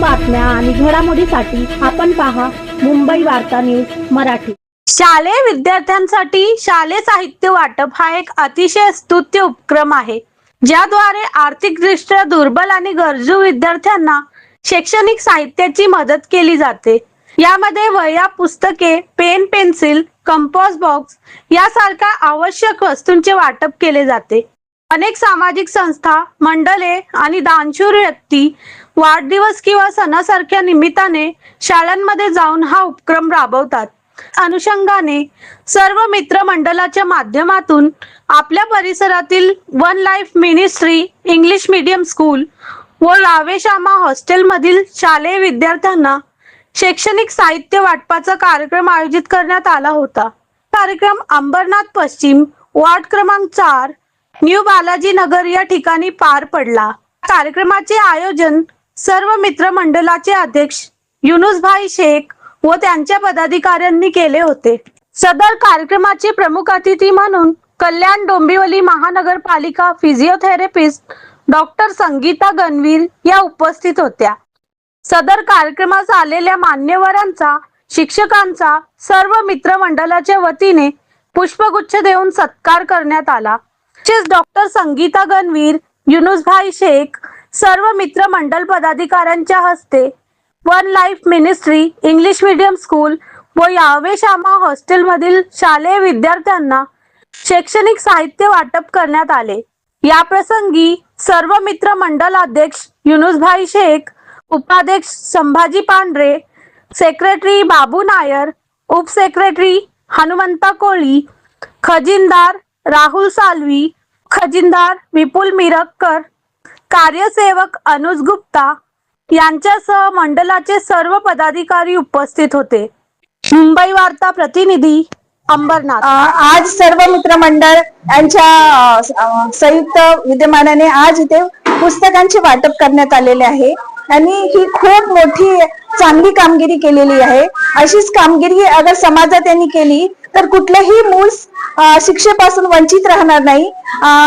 बातम्या आणि घडामोडीसाठी आपण पहा मुंबई वार्ता न्यूज मराठी। शालेय विद्यार्थ्यांसाठी शालेय साहित्य वाटप हा एक अतिशय स्तुत्य उपक्रम आहे, ज्याद्वारे आर्थिकदृष्ट्या दुर्बल आणि गरजू विद्यार्थ्यांना शैक्षणिक साहित्याची मदत केली जाते। यामध्ये वह्या, पुस्तके, पेन, पेन्सिल, कंपास बॉक्स यासारख्या आवश्यक वस्तूंचे वाटप केले जाते। अनेक सामाजिक संस्था, मंडळे आणि दानशूर व्यक्ती वाढदिवस किंवा सणासारख्या निमित्ताने शाळांमध्ये जाऊन हा उपक्रम राबवतात। अनुषंगाने सर्व मित्र मंडळाच्या माध्यमातून आपल्या परिसरातील one life ministry English medium school व रावेशामा हॉस्टेलमधील शालेय विद्यार्थ्यांना शैक्षणिक साहित्य वाटपाचा कार्यक्रम आयोजित करण्यात आला होता। कार्यक्रम अंबरनाथ पश्चिम वार्ड क्रमांक 4 न्यू बालाजी नगर या ठिकाणी पार पडला। कार्यक्रमाचे आयोजन सर्व मित्र मंडळाचे अध्यक्ष युनुसभाई शेख व त्यांच्या पदाधिकाऱ्यांनी केले होते। सदर कार्यक्रमाचे प्रमुख अतिथी म्हणून कल्याण डोंबिवली महानगरपालिका फिजिओथेरपिस्ट डॉक्टर संगीता गणवीर या उपस्थित होत्या। सदर कार्यक्रमास आलेल्या मान्यवरांचा, शिक्षकांचा सर्व मित्र मंडळाच्या वतीने पुष्पगुच्छ देऊन सत्कार करण्यात आला। तसेच डॉक्टर संगीता गणवीर, युनुसभाई शेख सर्व मित्र मंडळ पदाधिकाऱ्यांच्या हस्ते one life ministry English medium school व यावेशामा हॉस्टेलमधील शालेय विद्यार्थ्यांना शैक्षणिक साहित्य वाटप करण्यात आले। या प्रसंगी सर्व मित्र मंडळ अध्यक्ष युनुसभाई शेख, उपाध्यक्ष संभाजी पांढरे, सेक्रेटरी बाबू नायर, उपसेक्रेटरी हनुमंता कोळी, खजिनदार राहुल सालवी, खजिनदार विपुल मिरककर, कार्यसेवक अनुज गुप्ता यांच्यासह मंडळाचे सर्व पदाधिकारी उपस्थित होते। मुंबई वार्ता प्रतिनिधी अंबरनाथ। आज सर्व मित्रमंडळ यांच्या संयुक्त विद्यमानाने आज इथे पुस्तकांचे वाटप करण्यात आलेले आहे आणि ही खूप मोठी चांगली कामगिरी केलेली आहे। अशीच कामगिरी अगर समाजात यांनी केली तर कुठलेही मूल शिक्षेपासून वंचित राहणार नाही।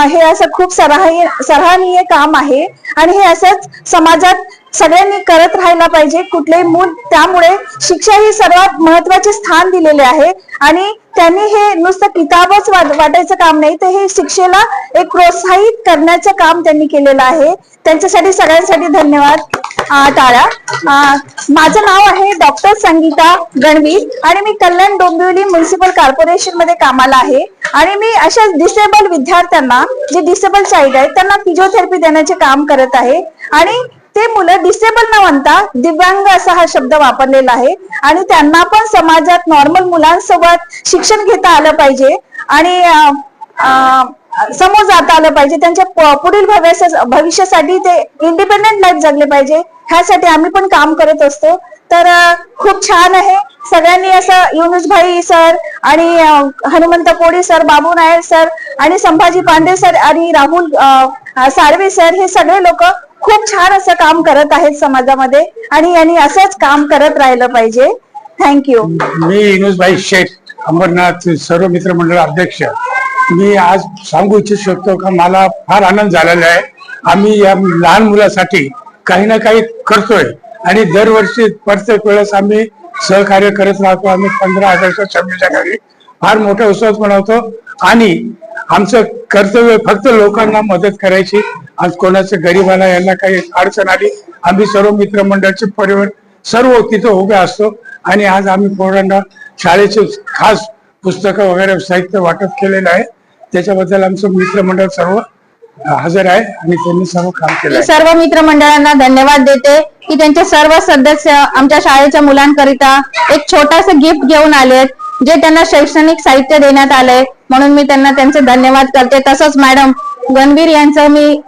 हे असं खूप सराहनीय काम आहे आणि हे असंच समाजात सगळ्यांनी करत राहायला पाहिजे। कुठलेही मूल, त्यामुळे शिक्षा ही सर्वात महत्त्वाचे स्थान दिलेले आहे आणि त्यांनी हे नुसतं किताबच वाटायचं काम नाही, तर हे शिक्षेला एक प्रोत्साहित करण्याचं काम त्यांनी केलेलं आहे। त्यांच्यासाठी सगळ्यांसाठी धन्यवाद। टाळा। माझं नाव आहे डॉक्टर संगीता गणवीर आणि मी कल्याण डोंबिवली म्युनिसिपल कॉर्पोरेशन मध्ये कामाला आहे आणि मी अशा डिसेबल विद्यार्थ्यांना, जे डिसेबल चाइल्ड आहेत, त्यांना फिजिओथेरपी देण्याचे काम करत आहे आणि ते मुलं डिसेबल न म्हणता दिव्यांग असा हा शब्द वापरलेला आहे आणि त्यांना पण समाजात नॉर्मल मुलांसोबत शिक्षण घेता आलं पाहिजे आणि समोर जाता आलं पाहिजे। त्यांच्या पुढील भविष्यासाठी ते इंडिपेंडेंट लाईफ जगले पाहिजे, ह्यासाठी आम्ही पण काम करत असतो। तर खूप छान आहे। सगळ्यांनी असं युनुसभाई सर आणि हनुमंत कोळी सर, बाबू नायर सर आणि संभाजी पांडे सर आणि राहुल साळवे सर, हे सगळे लोक खूप छान असं काम करत आहेत समाजामध्ये आणि यांनी असंच काम करत राहिलं पाहिजे। थँक्यू। मी युनुसभाई शेख, अंबरनाथ सर्व मित्र मंडळ अध्यक्ष। मी आज सांगू इच्छितो का मला फार आनंद झालेला आहे। आम्ही या लहान मुलासाठी काही ना काही करतोय आणि दरवर्षी प्रत्येक वेळेस आम्ही सहकार्य करत राहतो। आम्ही 15 ऑगस्ट 26 जानेवारी फार मोठा उत्सव मनवतो आणि आमचं कर्तव्य फक्त लोकांना मदत करायची। आज कोणाचं गरिबांना यांना काही अडचण आली, आम्ही सर्व मित्रमंडळाचे परिवार सर्व तिथं उभे असतो आणि आज आम्ही पोरांना शाळेचे खास पुस्तकं वगैरे साहित्य वाटप केलेलं आहे। त्याच्याबद्दल आमचं मित्रमंडळ सर्व हजर आहे आणि त्यांनी सर्व काम केलं आहे। सर्व मित्रमंडळांना धन्यवाद देते की त्यांचे सर्व सदस्य आमच्या शाळेच्या मुलांकरिता एक छोटासा गिफ्ट घेऊन आलेत, जे त्यांना शैक्षणिक साहित्य देण्यात आलंय, म्हणून मी त्यांना त्यांचे धन्यवाद करते। तसंच मॅडम गणवीर यांचं मी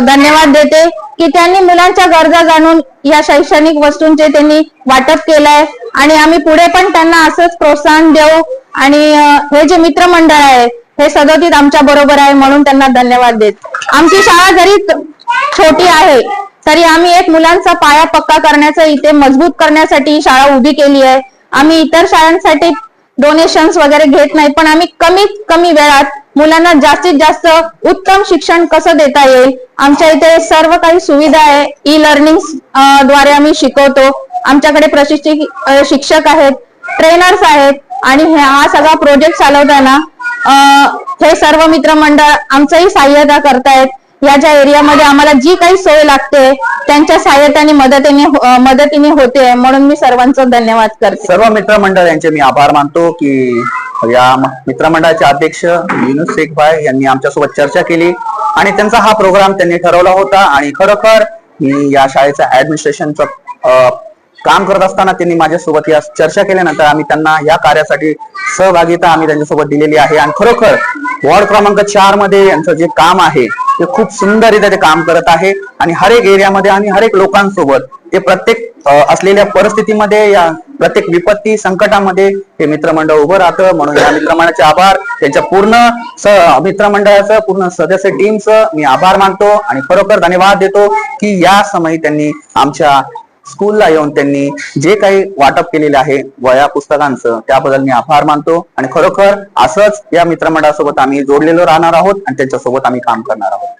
धन्यवाद देते की त्यांनी मुलांच्या गरजा जाणून या शैक्षणिक वस्तूंचे त्यांनी वाटप केलंय आणि आम्ही पुढे पण त्यांना असंच प्रोत्साहन देऊ आणि हे जे मित्रमंडळ आहे हे सदोदित आमच्या बरोबर आहे, म्हणून त्यांना धन्यवाद देत। आमची शाळा जरी छोटी आहे तरी आम्ही एक मुलांचा पाया पक्का करण्याचं, इथे मजबूत करण्यासाठी शाळा उभी केली आहे। आम्ही इतर शाळांसाठी डोनेशन्स वगैरे घेत नाही, पण आम्ही कमीत कमी वेळात मुलांना जास्तीत जास्त उत्तम शिक्षण कसं देता येईल, आमच्या इथे सर्व काही सुविधा आहे. ई लर्निंग द्वारे आम्ही शिकवतो. आमच्याकडे प्रशिक्षक शिक्षक आहेत, ट्रेनर्स आहेत आणि हा सगळा प्रोजेक्ट चालवताना हे सर्व मित्रमंडळ आमचंही सहाय्यता करतायत. या ज्या एरियामध्ये आम्हाला जी काही सोय लागते त्यांच्या सहाय्यताने मदतीने होते, म्हणून मी सर्वांचं धन्यवाद करते. सर्व मित्रमंडळ यांचे मी आभार मानतो की या मित्रमंडळाचे अध्यक्ष युनुस शेख भाई यांनी आमच्यासोबत चर्चा केली आणि त्यांचा हा प्रोग्राम त्यांनी ठरवला होता. आणि खरोखर मी या शाळेचं ऍडमिनिस्ट्रेशनचं काम करत असताना त्यांनी माझ्यासोबत या चर्चा केल्यानंतर आम्ही त्यांना या कार्यासाठी सहभागिता आम्ही त्यांच्यासोबत दिलेली आहे. आणि खरोखर वॉर्ड क्रमांक 4 मध्ये यांचं जे काम आहे ते खूप सुंदररित्या ते काम करत आहे आणि हर एक एरियामध्ये आणि हर एक लोकांसोबत ते प्रत्येक असलेल्या परिस्थितीमध्ये, या प्रत्येक विपत्ती संकटामध्ये हे मित्रमंडळ उभं राहतं. म्हणून या मित्रमंडळाचे आभार, त्यांच्या पूर्ण मित्रमंडळाचं पूर्ण सदस्य टीमचं मी आभार मानतो आणि खरोखर धन्यवाद देतो की या समयी त्यांनी आमच्या स्कूलला येऊन त्यांनी जे काही वाटप केलेले आहे वह्या पुस्तकांचं, त्याबद्दल मी आभार मानतो. आणि खरोखर असंच या मित्रमंडळासोबत आम्ही जोडलेलो राहणार आहोत आणि त्यांच्यासोबत आम्ही काम करणार आहोत.